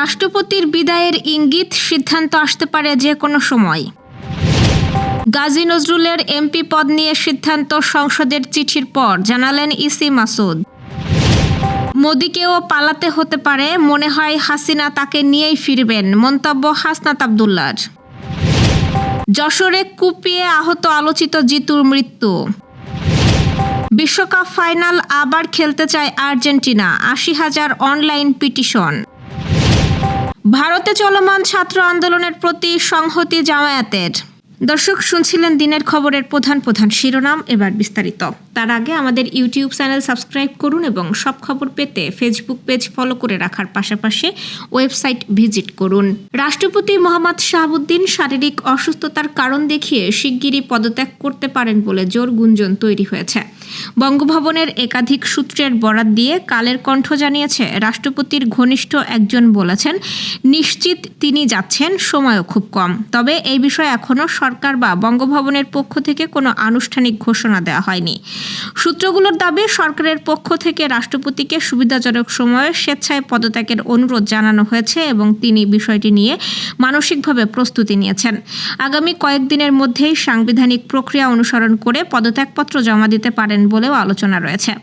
রাষ্ট্রপতির বিদায়ের ইঙ্গিত, সিদ্ধান্ত আসতে পারে যে কোনো সময়। গাজী নজরুলের এমপি পদ নিয়ে সিদ্ধান্ত সংসদের চিঠির পর জানালেন ইসি মাসুদ। মোদিকেও পালাতে হতে পারে, মনে হয় হাসিনা তাকে নিয়েই ফিরবেন, মন্তব্য হাসনাত আব্দুল্লাহর। যশোরে কুপিয়ে আহত আলোচিত জিতুর মৃত্যু। বিশ্বকাপ ফাইনাল আবার খেলতে চায় আর্জেন্টিনা, ৮০,০০০ অনলাইন পিটিশন। ভারতে চলমান ছাত্র আন্দোলনের প্রতি সংহতি জামায়াতের। দর্শক, শুনছিলেন দিনের খবরের প্রধান প্রধান শিরোনাম, এবার বিস্তারিত। তার আগে আমাদের ইউটিউব চ্যানেল সাবস্ক্রাইব করুন এবং সব খবর পেতে ফেসবুক পেজ ফলো করে রাখার পাশাপাশি ওয়েবসাইট ভিজিট করুন। রাষ্ট্রপতি মোহাম্মদ শাহাবুদ্দিন শারীরিক অসুস্থতার কারণ দেখিয়ে শিগগিরই পদত্যাগ করতে পারেন বলে জোর গুঞ্জন তৈরি হয়েছে। বঙ্গভবনের একাধিক সূত্রের বরাত দিয়ে কালের কণ্ঠ জানিয়েছে, রাষ্ট্রপতির ঘনিষ্ঠ একজন বলেছেন নিশ্চিত তিনি যাচ্ছেন, সময়ও খুব কম। তবে এই বিষয়ে এখনও সরকার বা বঙ্গভবনের পক্ষ থেকে কোনো আনুষ্ঠানিক ঘোষণা দেওয়া হয়নি। সূত্রগুলোর দাবি, সরকারের পক্ষ থেকে রাষ্ট্রপতিকে সুবিধাজনক সময়ে স্বেচ্ছায় পদত্যাগের অনুরোধ জানানো হয়েছে এবং তিনি বিষয়টি নিয়ে মানসিকভাবে প্রস্তুতি নিয়েছেন। আগামী কয়েকদিনের মধ্যেই সাংবিধানিক প্রক্রিয়া অনুসরণ করে পদত্যাগপত্র জমা দিতে পারেন বলেও আলোচনা রয়েছে।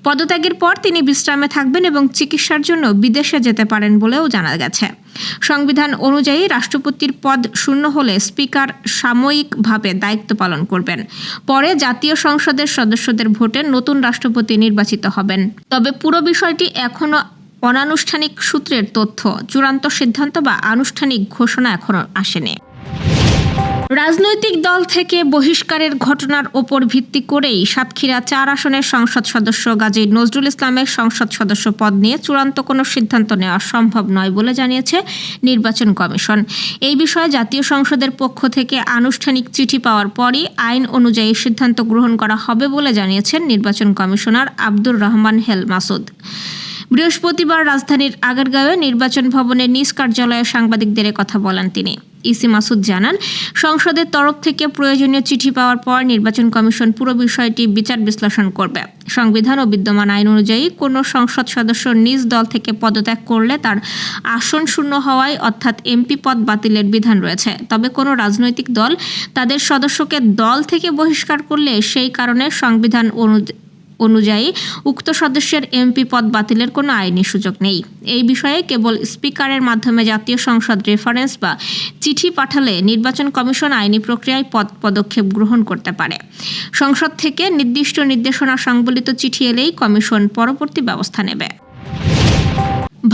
পদত্যাগের পর তিনি বিশ্রামে থাকবেন এবং চিকিৎসার জন্য বিদেশে যেতে পারেন বলেও জানা গেছে। সংবিধান অনুযায়ী রাষ্ট্রপতির পদ শূন্য হলে স্পিকার সাময়িকভাবে দায়িত্ব পালন করবেন। পরে জাতীয় সংসদের সদস্যদের ভোটে নতুন রাষ্ট্রপতি নির্বাচিত হবেন। তবে পুরো বিষয়টি এখনও অনানুষ্ঠানিক সূত্রের তথ্য, চূড়ান্ত সিদ্ধান্ত বা আনুষ্ঠানিক ঘোষণা এখনও আসেনি। রাজনৈতিক দল থেকে বহিষ্কারের ঘটনার ওপর ভিত্তি করেই সাতক্ষীরা ৪ আসনের সংসদ সদস্য গাজী নজরুল ইসলামের সংসদ সদস্য পদ নিয়ে চূড়ান্ত কোনো সিদ্ধান্ত নেওয়া সম্ভব নয় বলে জানিয়েছে নির্বাচন কমিশন। এই বিষয়ে জাতীয় সংসদের পক্ষ থেকে আনুষ্ঠানিক চিঠি পাওয়ার পরই আইন অনুযায়ী সিদ্ধান্ত গ্রহণ করা হবে বলে জানিয়েছেন নির্বাচন কমিশনার আব্দুর রহমান হেল মাসুদ। বৃহস্পতিবার রাজধানীর আগারগাঁওয়ে নির্বাচন ভবনের নিজ কার্যালয়ে সাংবাদিকদের কথা বলেন তিনি। ইসি মাসুদ জানান, সংসদের তরফ থেকে প্রয়োজনীয় চিঠি পাওয়ার পর নির্বাচন কমিশন পুরো বিষয়টি বিচার বিশ্লেষণ করবে। সংবিধান ও বিদ্যমান আইন অনুযায়ী কোনো সংসদ সদস্য নিজ দল থেকে পদত্যাগ করলে তার আসন শূন্য হওয়ায় অর্থাৎ এমপি পদ বাতিলের বিধান রয়েছে। তবে কোনো রাজনৈতিক দল তাদের সদস্যকে দল থেকে বহিষ্কার করলে সেই কারণে সংবিধান অনুযায়ী উক্ত সদস্যের এমপি পদ বাতিলের কোনো আইনি সুযোগ নেই। এই বিষয়ে কেবল স্পিকারের মাধ্যমে জাতীয় সংসদ রেফারেন্স বা চিঠি পাঠালে নির্বাচন কমিশন আইনি প্রক্রিয়ায় পদক্ষেপ গ্রহণ করতে পারে। সংসদ থেকে নির্দিষ্ট নির্দেশনা সংবলিত চিঠি এলেই কমিশন পরবর্তী ব্যবস্থা নেবে।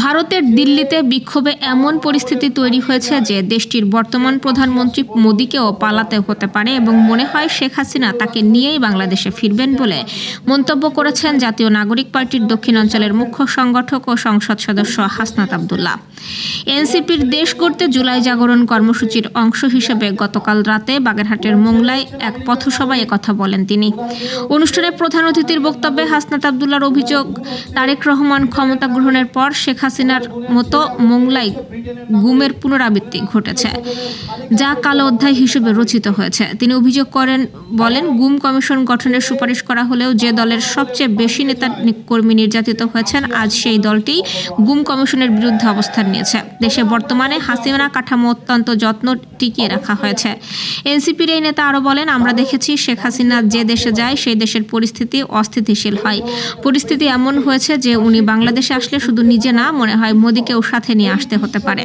ভারতের দিল্লিতে বিক্ষোভে এমন পরিস্থিতি তৈরি হয়েছে যে দেশটির বর্তমান প্রধানমন্ত্রী মোদিকেও পালাতে হতে পারে এবং মনে হয় শেখ হাসিনা তাকে নিয়েই বাংলাদেশে ফিরবেন বলে মন্তব্য করেছেন জাতীয় নাগরিক পার্টির দক্ষিণাঞ্চলের মুখ্য সংগঠক ও সংসদ সদস্য হাসনাত আব্দুল্লাহ। এনসিপির দেশ গড়তে জুলাই জাগরণ কর্মসূচির অংশ হিসেবে গতকাল রাতে বাগেরহাটের মোংলায় এক পথসভায় একথা বলেন তিনি। অনুষ্ঠানে প্রধান অতিথির বক্তব্যে হাসনাত আব্দুল্লাহর অভিযোগ, তারেক রহমান ক্ষমতা গ্রহণের পর শেখ হাসিনার মতো মোংলায় গুমের পুনরাবৃত্তি ঘটেছে, যা কালো অধ্যায় হিসেবে রচিত হয়েছে। তিনি অভিযোগ বলেন, গুম কমিশন গঠনের সুপারিশ করা হলেও যে দলের সবচেয়ে বেশি নেতা কর্মী নির্যাতিত হয়েছেন, আজ সেই দলটি গুম কমিশনের বিরুদ্ধে অবস্থান নিয়েছে। দেশে বর্তমানে হাসিনা কাঠামো অত্যন্ত যত্ন টিকিয়ে রাখা হয়েছে। এনসিপির এই নেতা আরও বলেন, আমরা দেখেছি শেখ হাসিনা যে দেশে যায় সেই দেশের পরিস্থিতি অস্থিতিশীল হয়। পরিস্থিতি এমন হয়েছে যে উনি বাংলাদেশে আসলে শুধু নিজে না, মনে হয় মোদিকেও সাথে নিয়ে আসতে হতে পারে।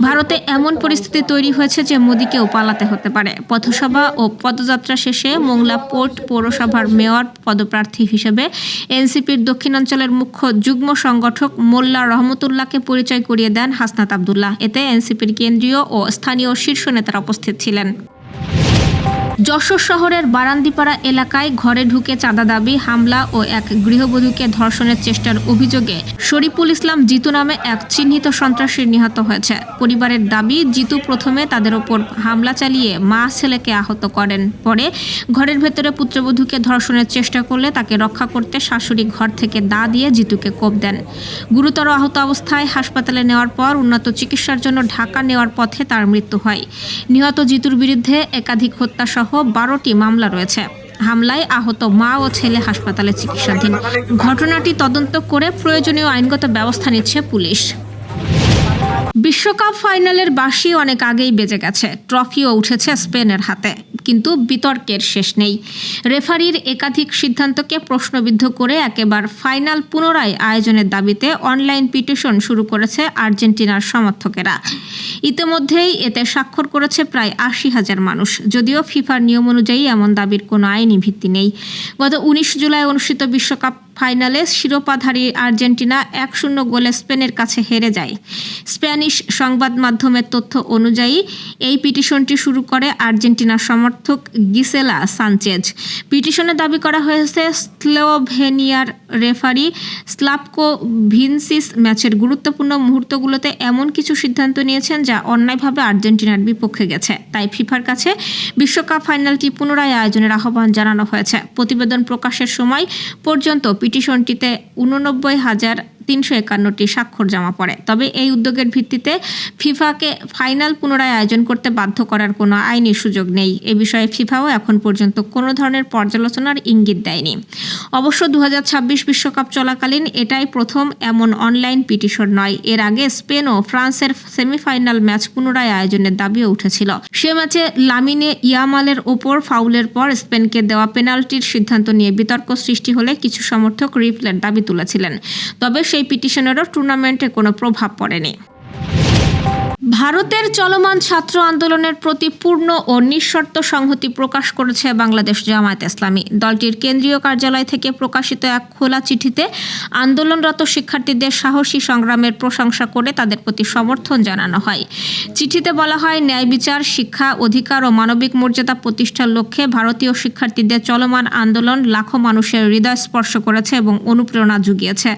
ভারতে এমন পরিস্থিতি তৈরি হয়েছে যে মোদিকেও পালাতে হতে পারে। পথসভা ও পদযাত্রা শেষে মোংলা পোর্ট পৌরসভার মেয়র পদপ্রার্থী হিসেবে এনসিপির দক্ষিণাঞ্চলের মুখ্য যুগ্ম সংগঠক মোল্লা রহমতুল্লাহকে পরিচয় করিয়ে দেন হাসনাত আব্দুল্লাহ। এতে এনসিপির কেন্দ্রীয় ও স্থানীয় শীর্ষ নেতারা উপস্থিত ছিলেন। যশোর শহরের বারান্দিপাড়া এলাকায় ঘরে ঢুকে চাঁদা দাবি, হামলা ও এক গৃহবধূকে ধর্ষণের চেষ্টার অভিযোগে শরীফুল ইসলাম জিতু নামে এক চিহ্নিত সন্ত্রাসী নিহত হয়েছে। পরিবারের দাবি, জিতু প্রথমে তাদের ওপর হামলা চালিয়ে মা ছেলেকে আহত করেন। পরে ঘরের ভেতরে পুত্রবধূকে ধর্ষণের চেষ্টা করলে তাকে রক্ষা করতে শাশুড়ি ঘর থেকে দা দিয়ে জিতুকে কোপ দেন। গুরুতর আহত অবস্থায় হাসপাতালে নেওয়ার পর উন্নত চিকিৎসার জন্য ঢাকা নেওয়ার পথে তার মৃত্যু হয়। নিহত জিতুর বিরুদ্ধে একাধিক হত্যাসহ 12টি মামলা রয়েছে। হামলায় আহত মা ও ছেলে হাসপাতালে চিকিৎসাধীন। ঘটনাটি তদন্ত করে প্রয়োজনীয় আইনগত ব্যবস্থা নিচ্ছে পুলিশ। বিশ্বকাপ ফাইনালের বাঁশি অনেক আগেই বেজে গেছে, ট্রফিও উঠেছে স্পেনের হাতে, কিন্তু বিতর্কের শেষ নেই। রেফারির একাধিক সিদ্ধান্তকে প্রশ্নবিদ্ধ করে একেবারে ফাইনাল পুনরায় আয়োজনের দাবিতে অনলাইন পিটিশন শুরু করেছে আর্জেন্টিনার সমর্থকেরা। ইতিমধ্যেই এতে স্বাক্ষর করেছে প্রায় ৮০,০০০ মানুষ। যদিও ফিফার নিয়ম অনুযায়ী এমন দাবির কোনো আইনি ভিত্তি নেই। গত ১৯ জুলাই অনুষ্ঠিত বিশ্বকাপ ফাইনালে শিরোপাধারী আর্জেন্টিনা ১-০ গোলে স্পেনের কাছে হেরে যায়। স্প্যানিশ সংবাদ মাধ্যমের তথ্য অনুযায়ী এই পিটিশনটি শুরু করে আর্জেন্টিনার সমর্থক গিসেলা সানচেজ। পিটিশনে দাবি করা হয়েছে স্লোভেনিয়ার রেফারি স্লাভকো ভিনসিস ম্যাচের গুরুত্বপূর্ণ মুহূর্তগুলোতে এমন কিছু সিদ্ধান্ত নিয়েছেন যা অন্যায়ভাবে আর্জেন্টিনার বিপক্ষে গেছে। তাই ফিফার কাছে বিশ্বকাপ ফাইনালটি পুনরায় আয়োজনের আহ্বান জানানো হয়েছে। প্রতিবেদন প্রকাশের সময় পর্যন্ত পিটিশনটিতে ৮৯,৩৫১টি স্বাক্ষর জমা পড়ে। তবে এই উদ্যোগের ভিত্তিতে ফিফাকে ফাইনাল পুনরায় আয়োজন করতে বাধ্য করার কোনো আইনি সুযোগ নেই। এ বিষয়ে ফিফাও এখন পর্যন্ত কোনো ধরনের পর্যালোচনার ইঙ্গিত দেয়নি। অবশ্য ২০২৬ বিশ্বকাপ চলাকালীন এটাই প্রথম এমন অনলাইন পিটিশন নয়। এর আগে স্পেন ও ফ্রান্সের সেমিফাইনাল ম্যাচ পুনরায় আয়োজনের দাবিও উঠেছিল। সে ম্যাচে লামিনে ইয়ামালের ওপর ফাউলের পর স্পেনকে দেওয়া পেনাল্টির সিদ্ধান্ত নিয়ে বিতর্ক সৃষ্টি হলে কিছু সমর্থক রিপ্লের দাবি তুলেছিলেন। তবে সেই পিটিশনেরও টুর্নামেন্টে কোনো প্রভাব পড়েনি। ভারতের চলমান ছাত্র আন্দোলনের প্রতি পূর্ণ ও নিঃশর্ত সংহতি প্রকাশ করেছে বাংলাদেশ জামায়াত ইসলামী। দলটির কেন্দ্রীয় কার্যালয় থেকে প্রকাশিত এক খোলা চিঠিতে আন্দোলনরত শিক্ষার্থীদের সাহসী সংগ্রামের প্রশংসা করে তাদের প্রতি সমর্থন জানানো হয়। চিঠিতে বলা হয়, ন্যায় বিচার, শিক্ষা, অধিকার ও মানবিক মর্যাদা প্রতিষ্ঠার লক্ষ্যে ভারতীয় শিক্ষার্থীদের চলমান আন্দোলন লাখো মানুষের হৃদয় স্পর্শ করেছে এবং অনুপ্রেরণা জুগিয়েছে।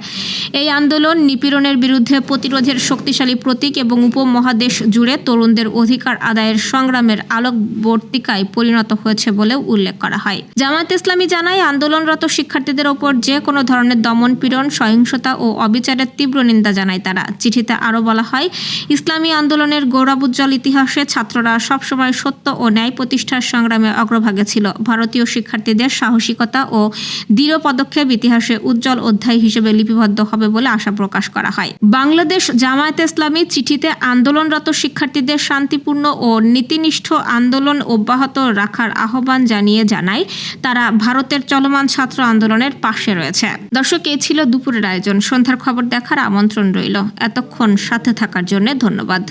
এই আন্দোলন নিপীড়নের বিরুদ্ধে প্রতিরোধের শক্তিশালী প্রতীক এবং উপমহাদেশ জুড়ে তরুণদের অধিকার আদায়ের সংগ্রামের আলোকবর্তিকায় পরিণত হয়েছে বলেও উল্লেখ করা হয়। জামায়াত ইসলামী জানায়, আন্দোলনরত শিক্ষার্থীদের ওপর যে কোনো ধরনের দমন পীড়ন, সহিংসতা ও অবিচারের তীব্র নিন্দা জানায় তারা। চিঠিতে আরও বলা হয়, ইসলামী আন্দোলনের গৌরবোজ্জ্বল ইতিহাসে ছাত্ররা সবসময় সত্য ও ন্যায় প্রতিষ্ঠার সংগ্রামে অগ্রভাগে ছিল। ভারতীয় শিক্ষার্থীদের সাহসিকতা ও দৃঢ় পদক্ষেপ ইতিহাসে উজ্জ্বল অধ্যায় হিসেবে লিপিবদ্ধ হবে বলে আশা প্রকাশ করা হয়। বাংলাদেশ জামায়াত ইসলামী চিঠিতে আন্দোলনরত শিক্ষার্থীদের শান্তিপূর্ণ ও নীতিনিষ্ঠ আন্দোলন অব্যাহত রাখার আহ্বান জানিয়ে জানায়, তারা ভারতের চলমান ছাত্র আন্দোলনের পাশে রয়েছে। দর্শক, এই ছিল দুপুরের আয়োজন। সন্ধ্যার খবর দেখার আমন্ত্রণ রইল। এতক্ষণ সাথে থাকার জন্য ধন্যবাদ।